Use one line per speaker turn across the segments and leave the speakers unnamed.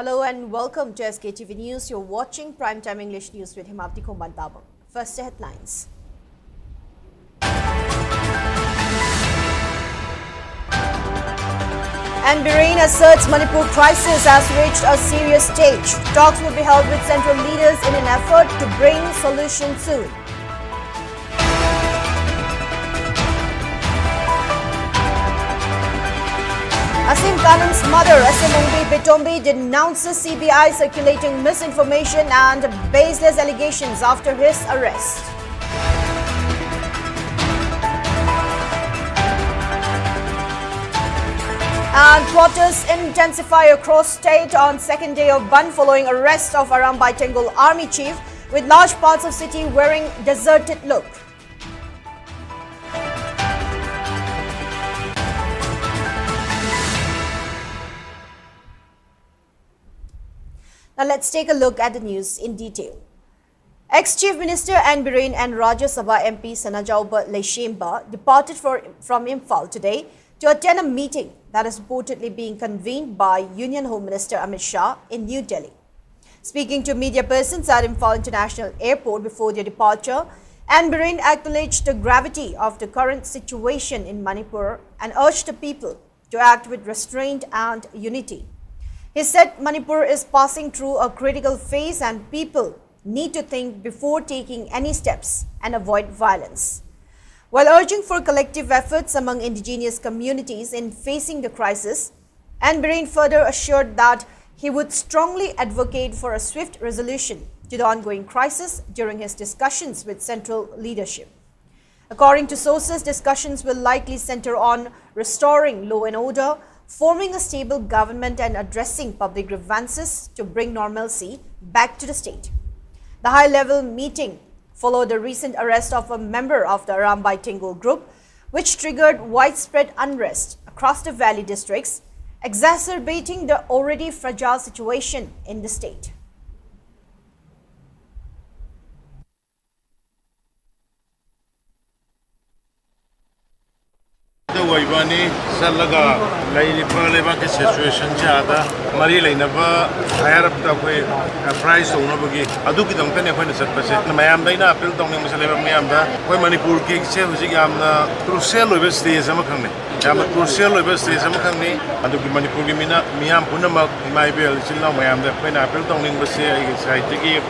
Hello and welcome to Sktv's News. You're watching Primetime English News with Himavati Kombantabam. First, the headlines. And Bahrain asserts Manipur crisis has reached a serious stage. Talks will be held with central leaders in an effort to bring solution soon. Asim Kanan's mother, Asim Bitombi, denounces CBI circulating misinformation and baseless allegations after his arrest. And protests intensify across state on second day of Ban following arrest of Aram Baitengul army chief, with large parts of city wearing deserted look. Now let's take a look at the news in detail. Ex-Chief Minister and Bahrain and Rajya Sabha MP Sanajauba Leishemba departed from Imphal today to attend a meeting that is reportedly being convened by Union Home Minister Amit Shah in New Delhi. Speaking to media persons at Imphal International Airport before their departure, and Bahrain acknowledged the gravity of the current situation in Manipur and urged the people to act with restraint and unity. He said Manipur is passing through a critical phase and people need to think before taking any steps and avoid violence. While urging for collective efforts among indigenous communities in facing the crisis, and Bahrain further assured that he would strongly advocate for a swift resolution to the ongoing crisis during his discussions with central leadership. According to sources, discussions will likely center on restoring law and order, forming a stable government and addressing public grievances to bring normalcy back to the state. The high-level meeting followed the recent arrest of a member of the Aram Baitengul group, which triggered widespread unrest across the valley districts, exacerbating the already fragile situation in the state.
Waibani Salaga Laipa Levaka situation Jada, Marie Lainava, higher up the price of Nobagi, Aduki don't tell you when it's at Paset, Mayam Dina, built on Mayamda, when Manipur King Selzigam, Crucial University is a Makani, Crucial University is a Makani, Aduki Manipur Miam Punama, my bill, Chilla Mayamda, when I built on University, Saitigi,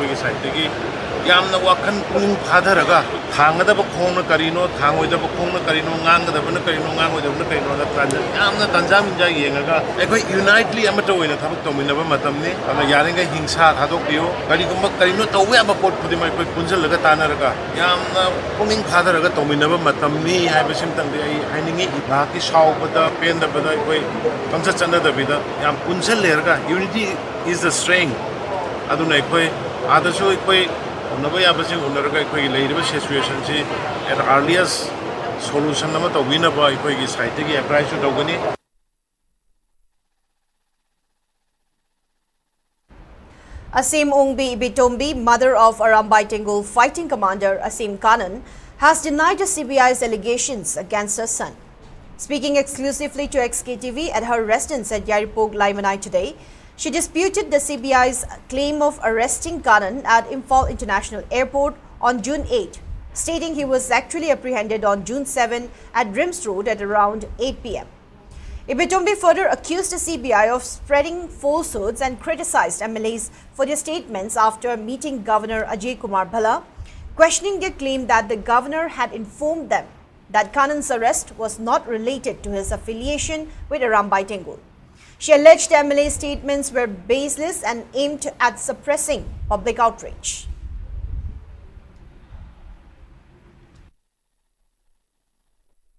Yamna Wakan Pung Padaraga, Tangada Bokona Carino, Tang with the Bokona Carino, Nanga, the Vanacarino, with the Vanacarino, the Tanja, Yamna Tanzamja Yanga, Equa unitely amateur in a Tabatom in Matamni, and a Yaringa Hinsa, Hadokio, Caricum Carino, to web about putting my Punzel Gatanaga, Yamna Punging Padaraga, Tominava Matamni, I have a symptom, hiding it, Naki Shaw, but the pen the Badai, Pansachana the Vida, Yam Punzel Lerga, unity is the strength. Adunakoi, Adasho. Situation at earliest solution to win about price to
Asim Bitombi, mother of Aram Baitengul fighting commander Asim Kanan, has denied the CBI's allegations against her son. Speaking exclusively to Sktiv at her residence at Yaripog, Laimanai today, she disputed the CBI's claim of arresting Kanan at Imphal International Airport on June 8, stating he was actually apprehended on June 7 at Rims Road at around 8 p.m. Bitombi further accused the CBI of spreading falsehoods and criticized MLAs for their statements after meeting Governor Ajay Kumar Bhalla, questioning their claim that the governor had informed them that Kanan's arrest was not related to his affiliation with Aram Baitengul. She alleged the MLA statements were baseless and aimed at suppressing public outrage.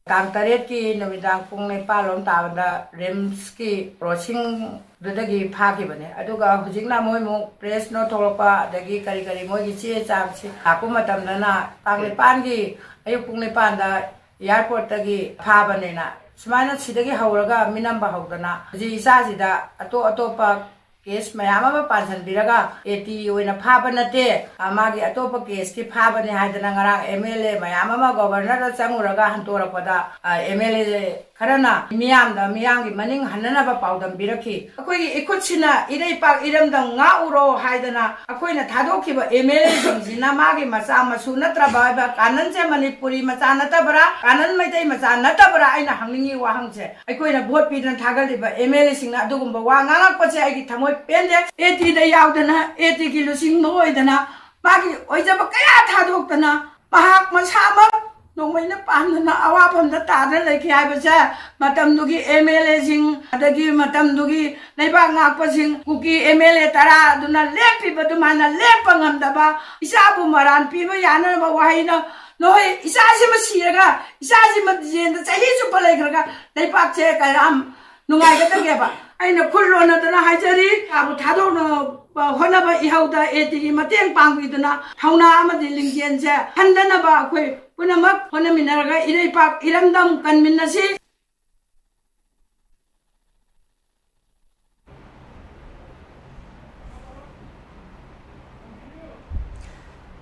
Ki Navidang Pung Nepal Tavada Rimski Roching Dagi Paki Bane. Aduga Hujina Moimo Press no Tolopa, Dagi Karikari Mogi Chamsi, Akumatam Nana, Pangi, Ayupung Nepanda, Airport Dagi Pabanena. Smana Sidagi Hauraga, Minamba Hogana, Zizazida, Atopa case, Mayama Pansan Biraga, 80 in a Pabanate, Amagi Atopa case, keep Pabani Hadananga, MLA, Mayama Governor Samuraga, and Torapada, MLA Karana miyam maning hanana ba paudam biraki akoi ikuchina irei pak iramdam nga uro haidana akoi na thadokhi ba MLA jingina magi macha masu natra ba kanan che Manipuri macha nata bara kanan maitai macha nata bara aina hangningi wahang che akoi na vote pidan thagal ba MLA singna adugumba wa nganga ko che agi thamoi pende eti da yaudana eti ki lusing noidana magi oijaba kaya thadokdana mahak masama Nongmayna panna awapam na tada like Yabasa, Matam Dugi MLA sing, Adagi Matam Dugi, Neba Nakasing, Kuki MLA Tara, do not let people to mana lepang daba, Isabu Maran, people Yana Wahina, no, Isazima Siraga, Isazima Jen, the Sahisu Palaga, Lepak check Aram, Nunga Gaba. I know Kulona than a Hajari, I would have no Honaba Ihauda, Eti, Matang Pangidana, Hauna Amadi Lingenza, Handanaba, Punamak, Honaminaga, Irepak, Irandam, Kanminasi.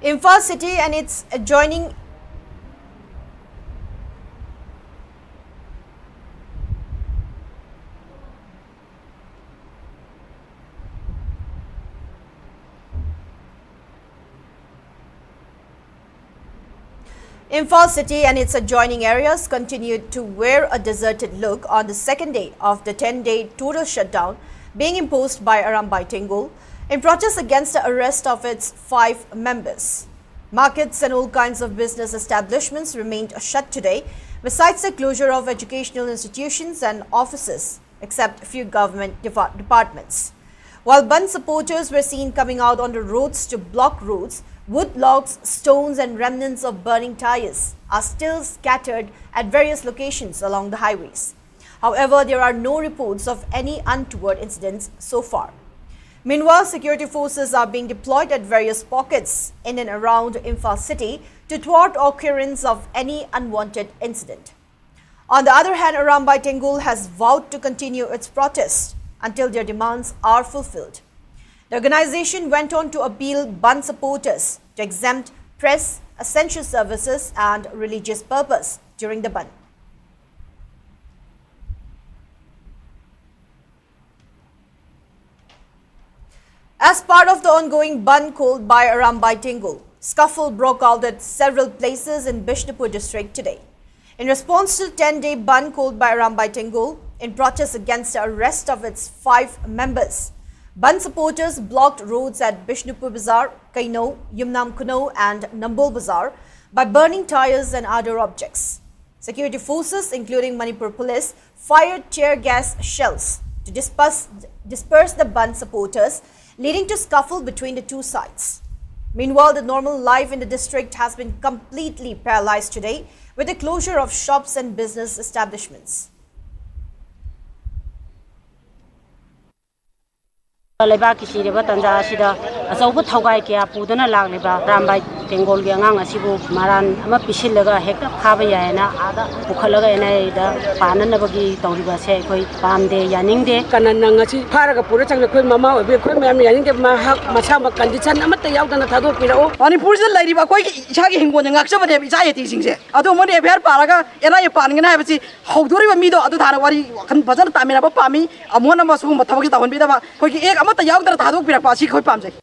Imphal city and its adjoining Imphal city and its adjoining areas continued to wear a deserted look on the second day of the 10-day total shutdown being imposed by Arambai Tengul in protest against the arrest of its 5 members. Markets and all kinds of business establishments remained shut today, besides the closure of educational institutions and offices, except a few government departments. While Band supporters were seen coming out on the roads to block roads, wood logs, stones and remnants of burning tires are still scattered at various locations along the highways. However, there are no reports of any untoward incidents so far. Meanwhile, security forces are being deployed at various pockets in and around Imphal city to thwart occurrence of any unwanted incident. On the other hand, Arambai Tengul has vowed to continue its protests until their demands are fulfilled. The organization went on to appeal Band supporters to exempt press, essential services and religious purpose during the Band. As part of the ongoing Band called by Arambai Tengul, scuffle broke out at several places in Bishnupur district today. In response to the 10-day Band called by Arambai Tengul in protest against the arrest of its 5 members, Band supporters blocked roads at Bishnupur Bazaar, Kaino, Yumnam Kuno and Nambol Bazaar by burning tires and other objects. Security forces, including Manipur police, fired tear gas shells to disperse the Band supporters, leading to scuffle between the two sides. Meanwhile, the normal life in the district has been completely paralyzed today with the closure of shops and business establishments.
Leibaki sireba tanja asida asaubu thaugai kya pudana lagleba Arambai Tengol ge ngang asibu maran ama pisilaga hekta khaba yaena ada pukhalaga ena da panana bagi tawriba se koi pamde yaningde
kanana ngasi pharaga pura changna koi mama obe koi mayam yaningde ma hak macha ma condition amata yaudana thado pirao
Manipur se lairiba koi isa gi hingbo ngaksa bane isa yeti singse ado mone efer paraga ena ye pangena habisi hawdoriba mido ado thana wari kan bajan tamira ba pami amona masu mathawagi tawon bida ba koi gi ek amata yaudana thado pirakpa si koi pamjai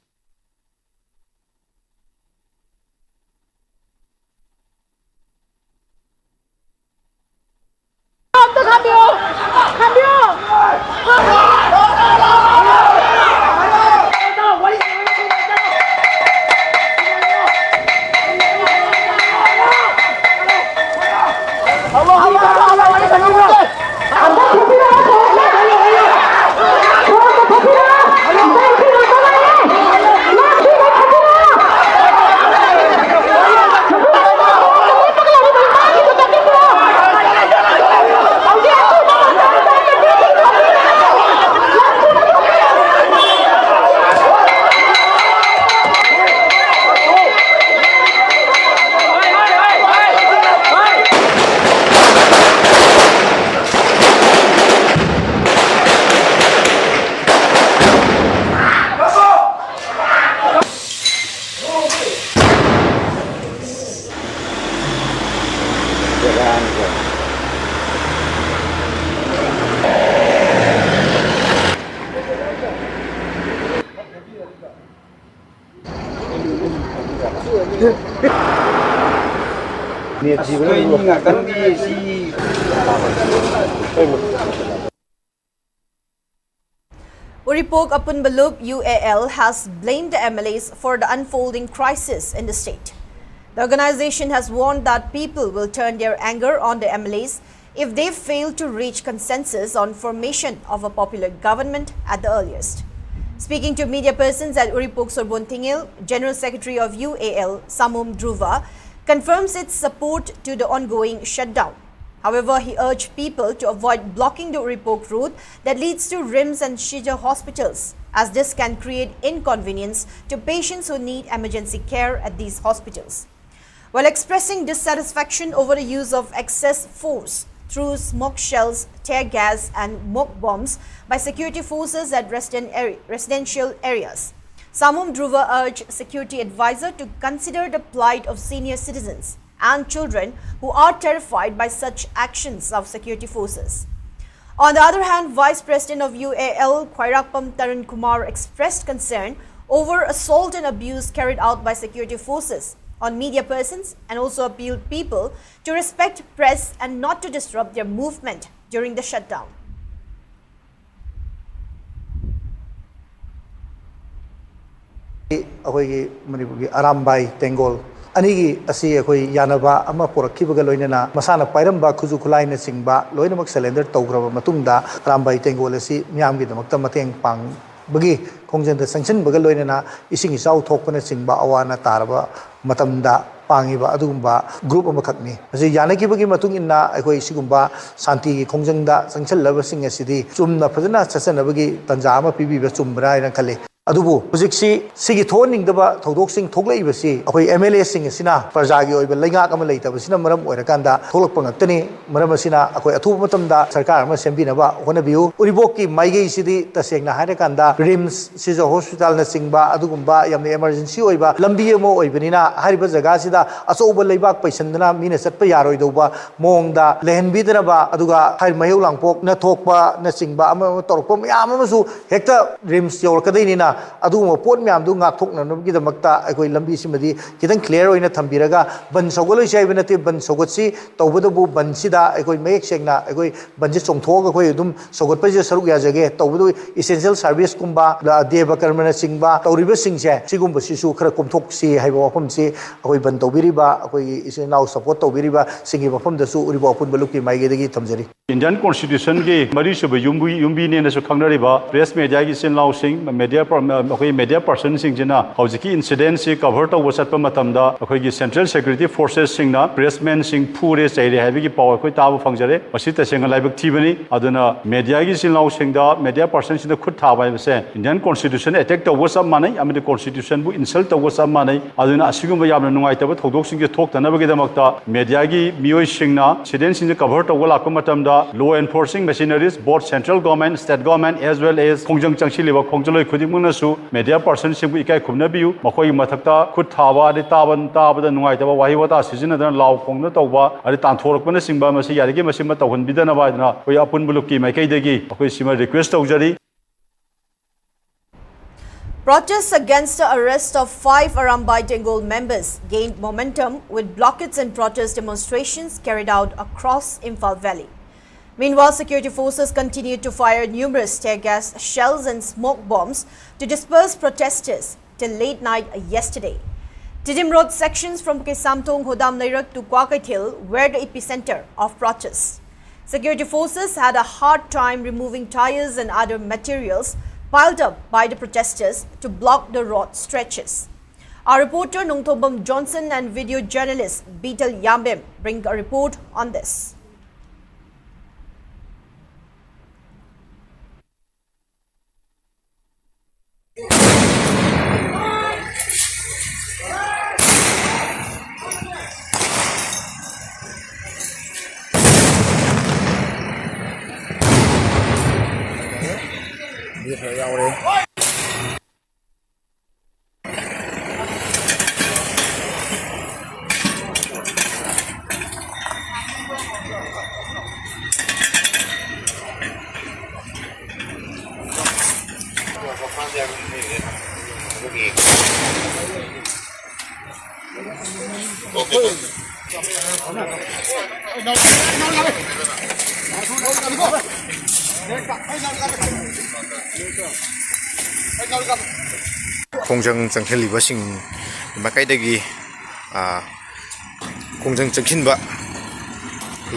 Uripok Apunbalup UAL has blamed the MLAs for the unfolding crisis in the state. The organization has warned that people will turn their anger on the MLAs if they fail to reach consensus on formation of a popular government at the earliest. Speaking to media persons at Uripok Sorbontingil, General Secretary of UAL Samum Dhruva confirms its support to the ongoing shutdown. However, he urged people to avoid blocking the Uripok route that leads to RIMS and Shija hospitals, as this can create inconvenience to patients who need emergency care at these hospitals. While expressing dissatisfaction over the use of excess force through smoke shells, tear gas and smoke bombs by security forces at residential areas, Samum Dhruva urged security advisor to consider the plight of senior citizens and children who are terrified by such actions of security forces. On the other hand, Vice President of UAL Khairakpam Tarun Kumar expressed concern over assault and abuse carried out by security forces on media persons and also appealed people to respect press and not to disrupt their movement during the shutdown.
Manipuri Arambai Tengol Anigi Asi Yanaba Ama Porakibaga Loinana Masana Pairamba Kuzukulai Singba Loinamak Cylinder Togra Matunda Rambai Tengolasi Miamgi the Maktamateng Pang Bagi Kongjan the Sanction Bagaloinana Ising is out Tokana Singba Awana Taraba Matamda Pangiba Adumba Group of Makakni. As a Yanaki Bagi Matungina Akoi Sigumba Santi Kongjanda Sanction Level Sing City Sumna Padana Sasanabagi Tanzama PB Sumbra and Kale. Adubu, Puziksi, Sigi Toning the Todoxing Toglabasi, MLA sing Sina, Pazagio, Lenga Amalata, Sina Maram or Kanda, Tolopangatani, Maramasina, Atumatamda, Sarkarma, Sembinaba, Honabu, Uriboki, Maigi City, Tasena Harakanda, RIMS, Caesar Hospital, Nasingba, Adugumba, Yam the emergency Oiba, Lambiamo, Oibanina, Haribazagasida, Asoba Labak, Paisandana, Minasat Payaro Doba, Monda, Lehen Bidanaba, Aduga, Mayo Langpok, Natokba, Nasingba, Torpom, Yamasu, Hector, RIMS, Yorkadina. Aduma Port Miam do not talk Nanogi the Makta, a Lambi Simadi, getting clear in a Tambiraga, Ban Sogolo Shavanati, Ban Sogotsi, Tobudabu, Bansida, a good make Shagna, a good Banjis Toga, Dum, Sogopaja Sarugazage, Tobudu, Essential Service Kumba, La Deva Karmana Singba, Toriba Singja, Sigumba Sisu, Krakum Toxi, Hivopumsi, a way Bantobiriba, is now support Tobiriba, singing from the Su Uribopun Baluki, my Gedi Tamzeri.
Indian Constitution, Marisha Yumbi in the Sukangariba, press media is in Laosing, media persons singina hojiki incident se cover to wasat pa matamda akhoi Central Security Forces singna pressmen sing pure chaire habigi power khoi tabu fangjare masita senga laibak thibani aduna media gi sinlau singda media persons in the khut tha bai se Indian Constitution attack to wasam manai amid Constitution bu insult to wasam manai aduna asigum yamna nungai ta thodok sing ge thok tanaba gi damakta media gi mioi singna incident sing cover to wala ko matamda law enforcing machineries both central government state government as well as khongjang changsi liba khongjloi khudimuna media person simbu ikai khumna biu makoi mathakta khut thawa ri taban tabada nungai taba wahi wata sizina dan law khongna tawba ari tanthorokpana singba masi yarige masima tawhon bidana baidna koi apun buluki maikai degi akoi sima request tawjari.
Protests against the arrest of 5 Arambai Tengol members gained momentum with blockades and protest demonstrations carried out across Imphal Valley. Meanwhile, security forces continued to fire numerous tear gas, shells and smoke bombs to disperse protesters till late night yesterday. Tidim Road sections from Kesamtong Hodam Nairak to Kwakaithil were the epicenter of protests. Security forces had a hard time removing tires and other materials piled up by the protesters to block the road stretches. Our reporter Nongthobam Johnson and video journalist Beetle Yambem bring a report on this.
Khongjang changkheliba sing makaidagi khongjang changkhinba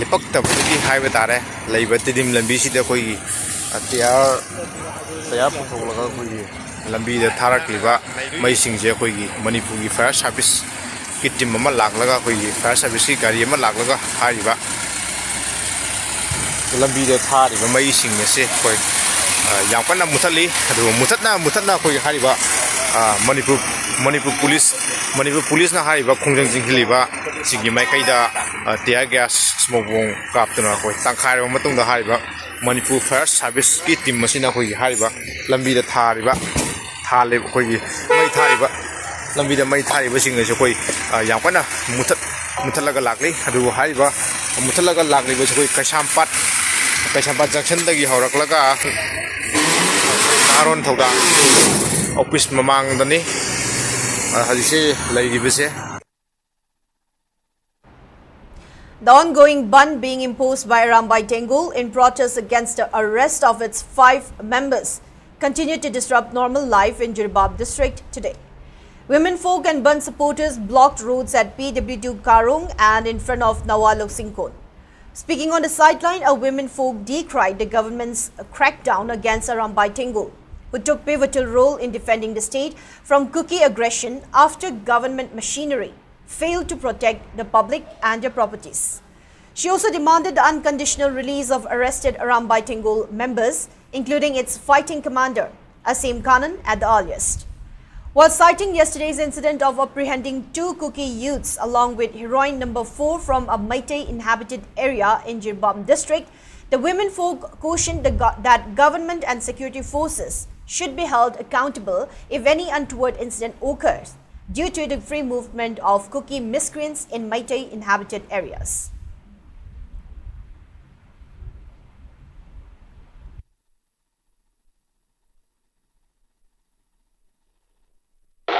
lepak tabagi haiba tare leiba tidim lambi sida koi tayar putholaga koi lambi da tharakliba mai singje koi Manipur gi fire service ki team ma laklaga koi fire service ki gari ma laklaga hariba lambi da thariba mai singne se koi yang pana muthali adu mutatna koi hariba Manipur police na hariba khongjang jinghliba sigi mai kaida tear gas smoke bomb kaptuna koi tangkhai ro matung da hariba Manipur fire service ki team masina koi hariba lambi da thariba thale koi mai thariba lambi da mai thariba singa se koi yang pana mutalaga lakli adu hariba mutalaga lakli ba koi Kaisampat junction dagi horaklaga aron thoda office mamang dani hadise laigibese.
The ongoing ban being imposed by Rambai Tengul in protest against the arrest of its 5 members continued to disrupt normal life in Jirbab district today. Women folk and ban supporters blocked roads at PW2 Karung and in front of Nawalok Singkon. Speaking on the sideline, a women folk decried the government's crackdown against Rambai Tengul, who took pivotal role in defending the state from Kuki aggression after government machinery failed to protect the public and their properties. She also demanded the unconditional release of arrested Rambai Tengul members, including its fighting commander, Asim Kanan, at the earliest. While citing yesterday's incident of apprehending 2 Kuki youths along with heroine number 4 from a Meitei inhabited area in Jirbab district, the women folk cautioned that government and security forces should be held accountable if any untoward incident occurs due to the free movement of Kuki miscreants in Meitei inhabited areas.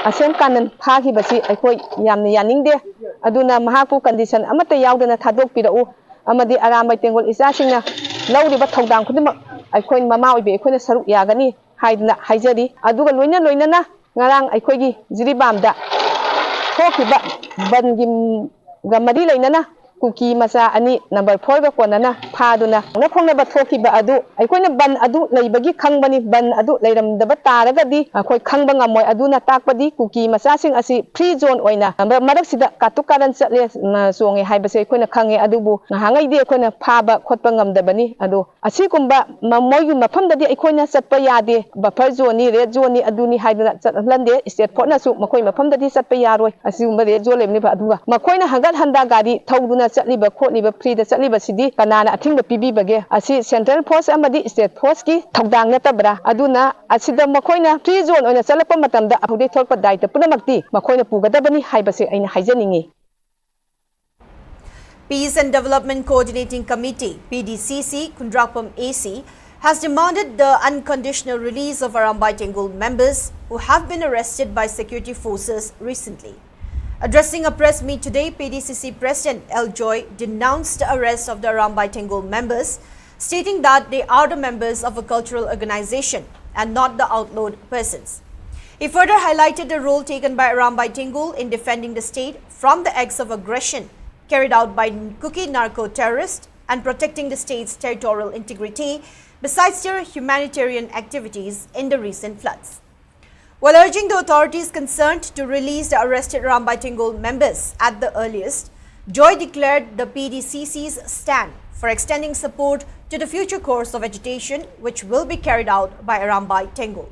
Asim Kanan phagi basi aikoi yamna yaningde aduna mahaku condition amata yaudana thadok pirau amadi Rambai Tengul isasingna lawriba thodang khudima aikoi mama oibe aikoi saruk yagani haidna haijari aduga loinana ngarang aikoi gi Jiribamda thokiba bangi gamadi lainana Kuki masa ani number 4 ga konana phaduna na khongna ba thokiba adu aikoina ban adu leibagi khangbani ban adu leiramdaba taragadi akoi khangba ngamoi aduna takpadi Kuki masa sing asi free zone oina marak sida katukaran chatle songe haibase aikoina khange adubu hangai de aikoina phaba khotpa ngamdabani adu asi kumba moigi mafamdadi aikoina chatpa yade buffer zone ni red zone ni aduni haiduna chatlande state port na su makoi mafamdadi chatpa yaroi asi kumba red zone lemni ba aduga makoina hangal handa gari thauduna chaliba khotliba free da chaliba sidi kanana athingba pibi bage asi central force amadi state force ki thodang na tabra aduna asida makoina free zone oina chalapa matamda aphudi thokpa daita punamakti makoina pugadabani haibase aina haijaningi.
Peace and Development Coordinating Committee PDCC Kundrakpam AC has demanded the unconditional release of Rambai Tengul members who have been arrested by security forces recently. Addressing a press meet today, PDCC President L. Joy denounced the arrest of the Rambai Tengul members, stating that they are the members of a cultural organization and not the outlawed persons. He further highlighted the role taken by Rambai Tengul in defending the state from the acts of aggression carried out by Kuki narco-terrorists and protecting the state's territorial integrity, besides their humanitarian activities in the recent floods. While urging the authorities concerned to release the arrested Rambai Tengul members at the earliest, Joy declared the PDCC's stand for extending support to the future course of agitation which will be carried out by Rambai Tengul.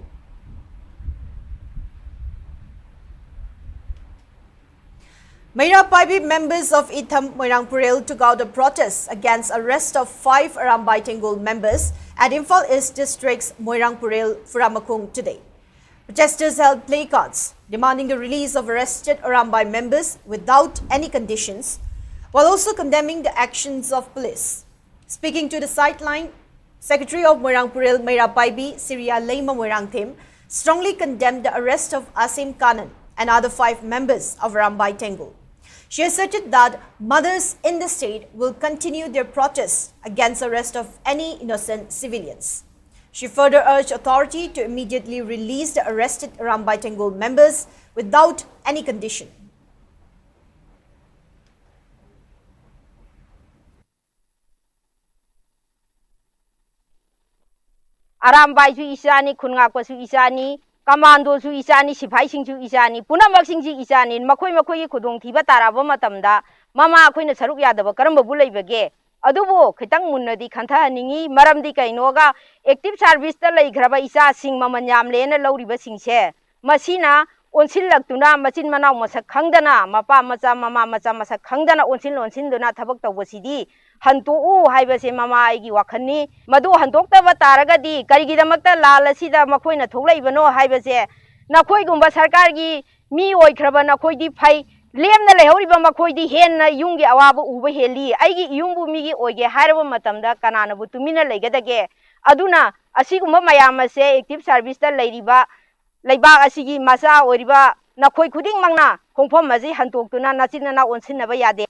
Meira Paibi members of Itham Moirangpurel took out a protest against arrest of 5 Rambai Tengul members at Imphal East District's Moirangpurel Furamakung today. Protesters held placards demanding the release of arrested Rambai members without any conditions, while also condemning the actions of police. Speaking to the sideline, Secretary of Moirangpurel Meira Paibi Siria Leima Moirangthim strongly condemned the arrest of Asim Kanan and other 5 members of Rambai Tengul. She asserted that mothers in the state will continue their protests against arrest of any innocent civilians. She further urged authority to immediately release the arrested Rambai Tengol members without any condition.
Arambai su isani, Khungakwa su isani, Commando su isani, Sipai sing su isani, Punamak sing su isani, Makoi Kudung Tiba Taraba Matamda, Mama Queen Saruk Yadaba, Karamba Bulabage, Adubo, Kitang Munadi, Kanta Ningi, Maramdi Kainoga, Active Service the Lake Graba Isa sing Mamanyam Lena Loriba sing share, Masina, Onsilak Tuna, Machin Mana Masa Kangdana, Mapa Maza Mama Maza Masa Kangdana, Onsil Dona Tabaka Wasidi. Hantu haibase mama aigi wakhani madu hantoktaba taragadi karigidamakta lalasida makoina tholaibano haibase nakhoi gumba sarkar gi mi oikraba nakhoidi phai lemna lehoriba makoidi henna yungi awaba uba heli aigi yungbu migi oige haraba matamda kanana bu tumina legadage aduna asigumba mayamase active service ta leiriba leiba asigi masa oriba nakhoi khuding mangna khongphom maji hantoktuna nachinana onsinaba yade.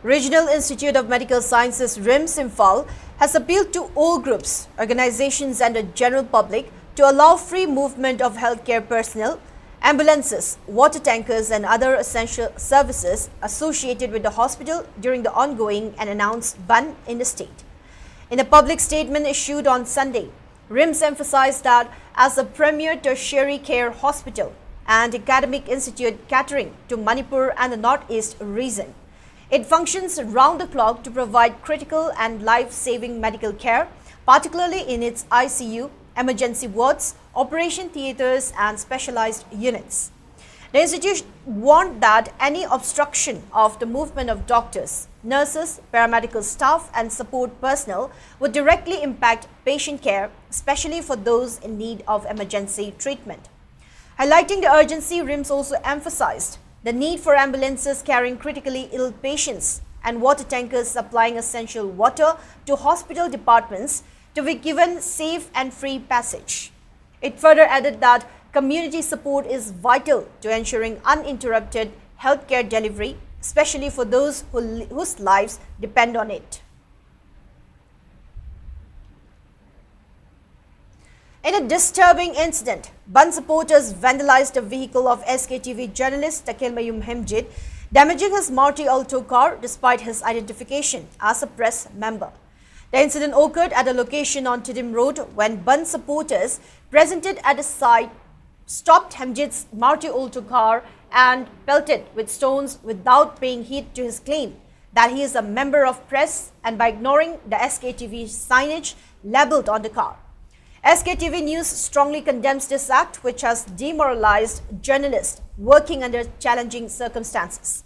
Regional Institute of Medical Sciences RIMS Imphal has appealed to all groups, organizations and the general public to allow free movement of healthcare personnel, ambulances, water tankers and other essential services associated with the hospital during the ongoing and announced ban in the state. In a public statement issued on Sunday, RIMS emphasized that as a premier tertiary care hospital and academic institute catering to Manipur and the Northeast region, it functions round the clock to provide critical and life-saving medical care, particularly in its ICU, emergency wards, operation theatres and specialized units. The institute warned that any obstruction of the movement of doctors, nurses, paramedical staff and support personnel would directly impact patient care, especially for those in need of emergency treatment. Highlighting the urgency, RIMS also emphasized the need for ambulances carrying critically ill patients and water tankers supplying essential water to hospital departments to be given safe and free passage. It further added that community support is vital to ensuring uninterrupted healthcare delivery, especially for those whose lives depend on it. In a disturbing incident, Ban supporters vandalized a vehicle of SKTV journalist Takil Mayum Hemjit, damaging his Maruti Alto car despite his identification as a press member. The incident occurred at a location on Tidim Road when Ban supporters presented at a site stopped Hemjit's Maruti Alto car and pelted with stones without paying heed to his claim that he is a member of press and by ignoring the SKTV signage labelled on the car. SKTV News strongly condemns this act, which has demoralized journalists working under challenging circumstances.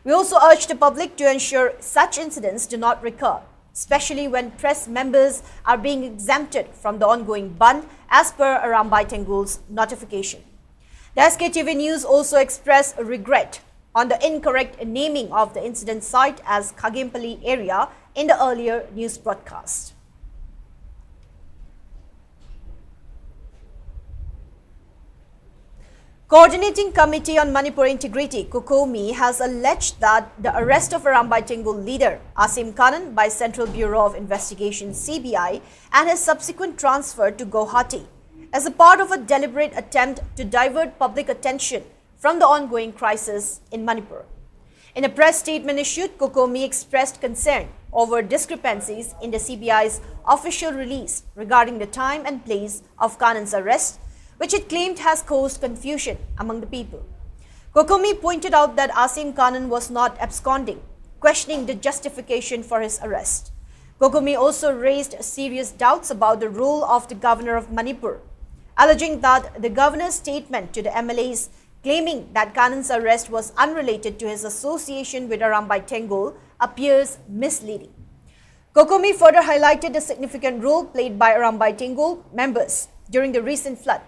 We also urge the public to ensure such incidents do not recur, especially when press members are being exempted from the ongoing ban as per Rambai Tengol's notification. The SKTV News also expressed regret on the incorrect naming of the incident site as Khagempally area in the earlier news broadcast. Coordinating Committee on Manipur Integrity, COCOMI, has alleged that the arrest of Rambai Tengol leader Asim Kanan by Central Bureau of Investigation (CBI) and his subsequent transfer to Guwahati as a part of a deliberate attempt to divert public attention from the ongoing crisis in Manipur. In a press statement issued, COCOMI expressed concern over discrepancies in the CBI's official release regarding the time and place of Kanan's arrest, which it claimed has caused confusion among the people. COCOMI pointed out that Asim Kanan was not absconding, questioning the justification for his arrest. COCOMI also raised serious doubts about the role of the governor of Manipur, alleging that the governor's statement to the MLAs claiming that Kanan's arrest was unrelated to his association with Rambai Tengol appears misleading. COCOMI further highlighted the significant role played by Rambai Tengol members during the recent flood,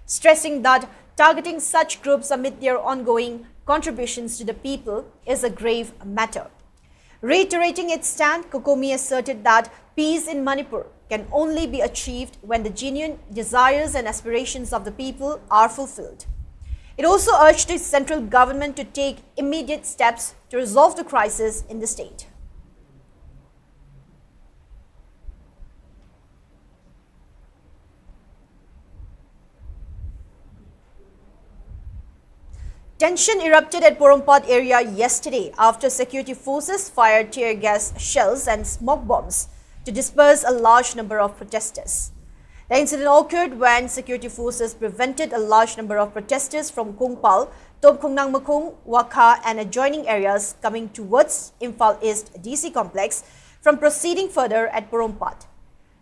stressing that targeting such groups amid their ongoing contributions to the people is a grave matter. Reiterating its stand, COCOMI asserted that peace in Manipur can only be achieved when the genuine desires and aspirations of the people are fulfilled. It also urged the central government to take immediate steps to resolve the crisis in the state. Tension erupted at Porompat area yesterday after security forces fired tear gas shells and smoke bombs to disperse a large number of protesters. The incident occurred when security forces prevented a large number of protesters from Kongpal, Tomkhongnang Makong, Wakha and adjoining areas coming towards Imphal East DC complex from proceeding further at Porompat.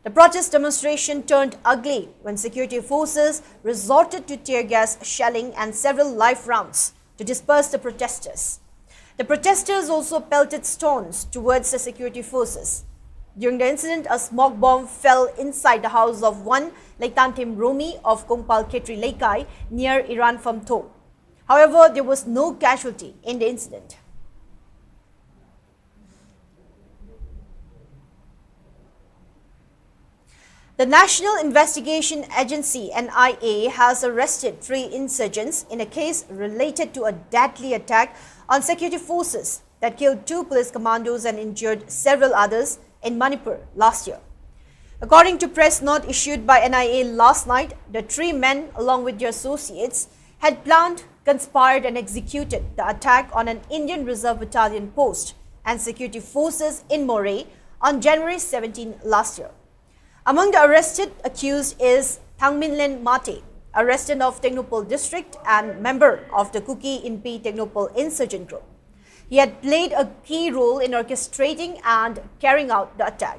The protest demonstration turned ugly when security forces resorted to tear gas shelling and several live rounds to disperse the protesters. The protesters also pelted stones towards the security forces. During the incident, a smoke bomb fell inside the house of one Leitantim Romi of Kongpal Ketri Leikai near Iran Famto. However, there was no casualty in the incident. The National Investigation Agency (NIA) has arrested 3 insurgents in a case related to a deadly attack on security forces that killed 2 police commandos and injured several others in Manipur last year. According to press note issued by NIA last night, the 3 men along with their associates had planned, conspired and executed the attack on an Indian Reserve Battalion post and security forces in Moreh on January 17 last year. Among the arrested accused is Thangminlen Mate, a resident of Technopol district and member of the Kuki Inpi Technopol insurgent group. He had played a key role in orchestrating and carrying out the attack.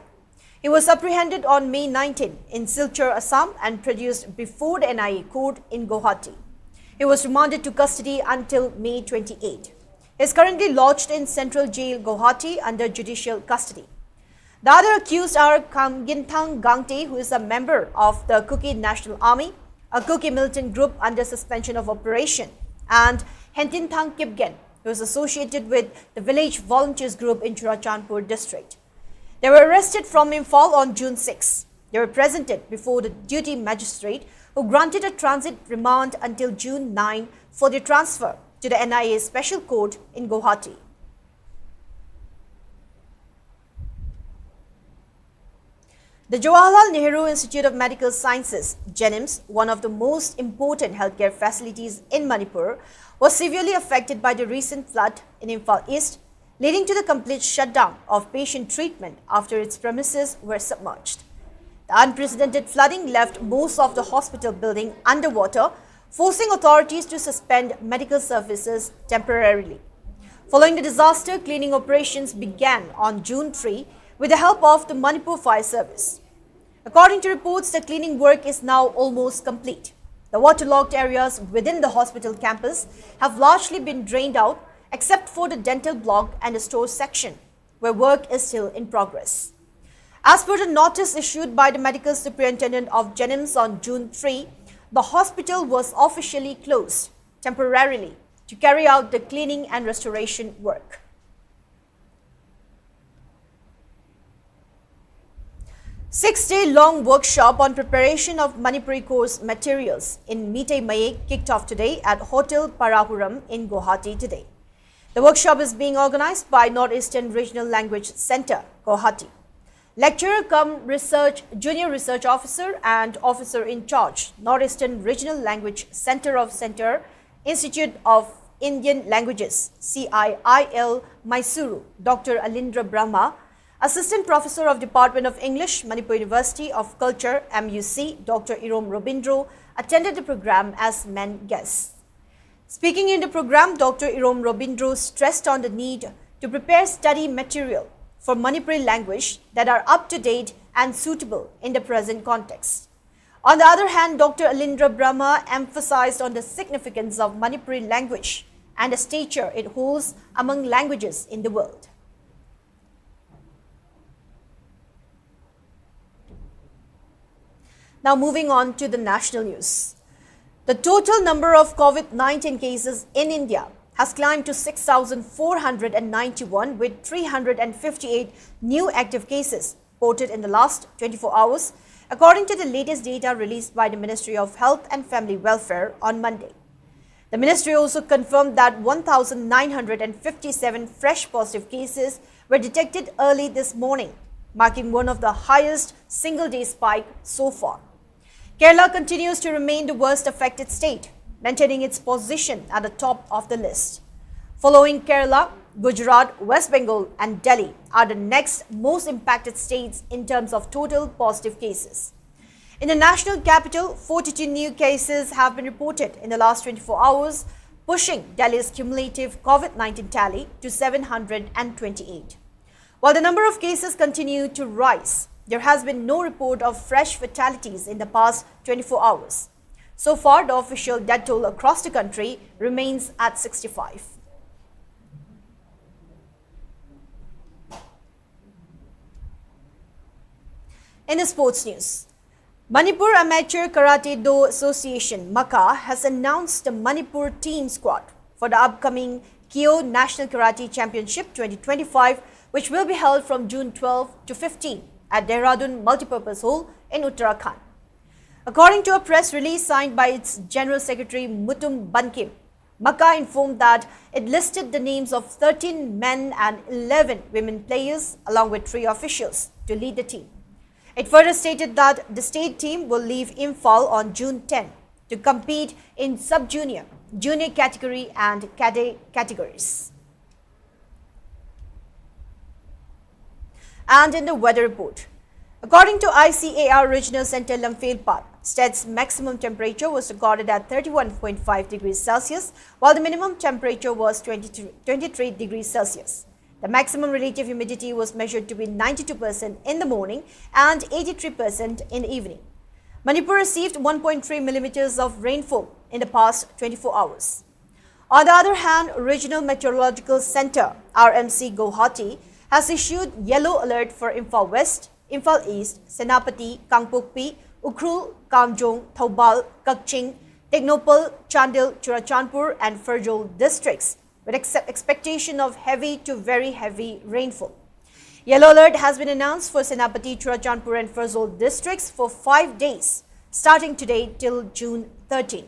He was apprehended on May 19 in Silchar, Assam and produced before the NIA court in Guwahati. He was remanded to custody until May 28. He is currently lodged in Central Jail, Guwahati under judicial custody. The other accused are Kamginthang Gangte, who is a member of the Kuki National Army, a Kuki militant group under suspension of operation, and Hentinthang Kipgen, who is associated with the Village Volunteers Group in Churachandpur district. They were arrested from Imphal on June 6. They were presented before the duty magistrate, who granted a transit remand until June 9 for their transfer to the NIA Special Court in Guwahati. The Jawaharlal Nehru Institute of Medical Sciences, JNIMS, one of the most important healthcare facilities in Manipur, was severely affected by the recent flood in Imphal East, leading to the complete shutdown of patient treatment after its premises were submerged. The unprecedented flooding left most of the hospital building underwater, forcing authorities to suspend medical services temporarily. Following the disaster, cleaning operations began on June 3 with the help of the Manipur Fire Service. According to reports, the cleaning work is now almost complete. The waterlogged areas within the hospital campus have largely been drained out, except for the dental block and the store section, where work is still in progress. As per the notice issued by the medical superintendent of JNIMS on June 3, the hospital was officially closed temporarily to carry out the cleaning and restoration work. Six-day-long workshop on preparation of Manipuri course materials in Meetei Maye kicked off today at Hotel Parahuram in Guwahati today. The workshop is being organized by Northeastern Regional Language Center, Guwahati. Lecturer cum Junior Research Officer and Officer in Charge, Northeastern Regional Language Center of Center, Institute of Indian Languages, CIIL, Mysuru, Dr. Alindra Brahma, Assistant Professor of Department of English, Manipur University of Culture, MUC, Dr. Irom Robindro, attended the program as main guests. Speaking in the program, Dr. Irom Robindro stressed on the need to prepare study material for Manipuri language that are up-to-date and suitable in the present context. On the other hand, Dr. Alindra Brahma emphasized on the significance of Manipuri language and the stature it holds among languages in the world. Now moving on to the national news. The total number of COVID-19 cases in India has climbed to 6,491 with 358 new active cases reported in the last 24 hours, according to the latest data released by the Ministry of Health and Family Welfare on Monday. The ministry also confirmed that 1,957 fresh positive cases were detected early this morning, marking one of the highest single-day spike so far. Kerala continues to remain the worst affected state, maintaining its position at the top of the list. Following Kerala, Gujarat, West Bengal and Delhi are the next most impacted states in terms of total positive cases. In the national capital, 42 new cases have been reported in the last 24 hours, pushing Delhi's cumulative COVID-19 tally to 728. While the number of cases continue to rise, there has been no report of fresh fatalities in the past 24 hours. So far, the official death toll across the country remains at 65. In the sports news, Manipur Amateur Karate Do Association (MAKA) has announced the Manipur team squad for the upcoming Kyo National Karate Championship 2025, which will be held from June 12 to 15 at Dehradun Multipurpose Hall in Uttarakhand. According to a press release signed by its General Secretary Mutum Bankim, MAKA informed that it listed the names of 13 men and 11 women players along with 3 officials to lead the team. It further stated that the state team will leave Imphal on June 10 to compete in sub-junior, junior category and cadet categories. And in the weather report, according to ICAR Regional Center Lamphel, Sktv'S maximum temperature was recorded at 31.5 degrees Celsius, while the minimum temperature was 23 degrees Celsius. The maximum relative humidity was measured to be 92% in the morning and 83% in the evening. Manipur received 1.3 millimeters of rainfall in the past 24 hours. On the other hand, Regional Meteorological Center RMC Guwahati has issued yellow alert for Imphal West, Imphal East, Senapati, Kangpokpi, Ukhrul, Kamjong, Thoubal, Kakching, Teknopal, Chandil, Churachandpur and Ferjol districts, with expectation of heavy to very heavy rainfall. Yellow alert has been announced for Senapati, Churachandpur and Ferjol districts for 5 days, starting today till June 13.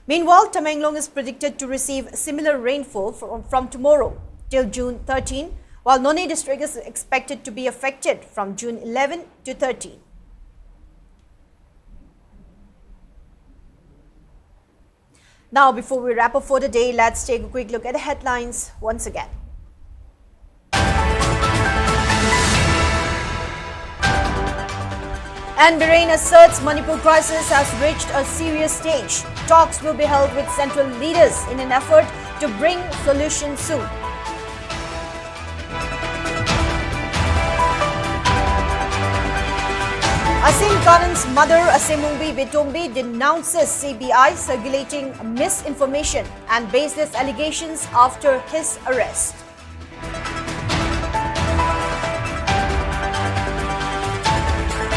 Meanwhile, Tamenglong is predicted to receive similar rainfall from tomorrow till June 13, while None district is expected to be affected from June 11 to 13. Now, before we wrap up for the day, let's take a quick look at the headlines once again. And Bahrain asserts Manipur crisis has reached a serious stage. Talks will be held with central leaders in an effort to bring solutions soon. Asim Karan's mother, Asimumbi Bitombi, denounces CBI circulating misinformation and baseless allegations after his arrest.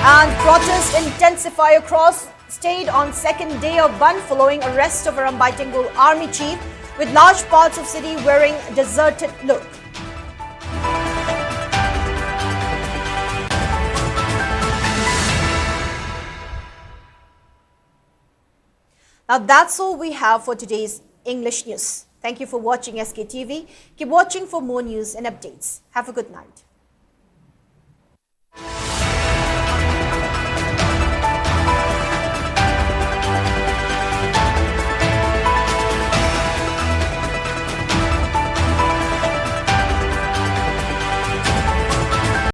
And protests intensify across state on second day of Ban following arrest of Rambai Tengol army chief, with large parts of city wearing deserted look. Now that's all we have for today's English news. Thank you for watching SKTV. Keep watching for more news and updates. Have a good night.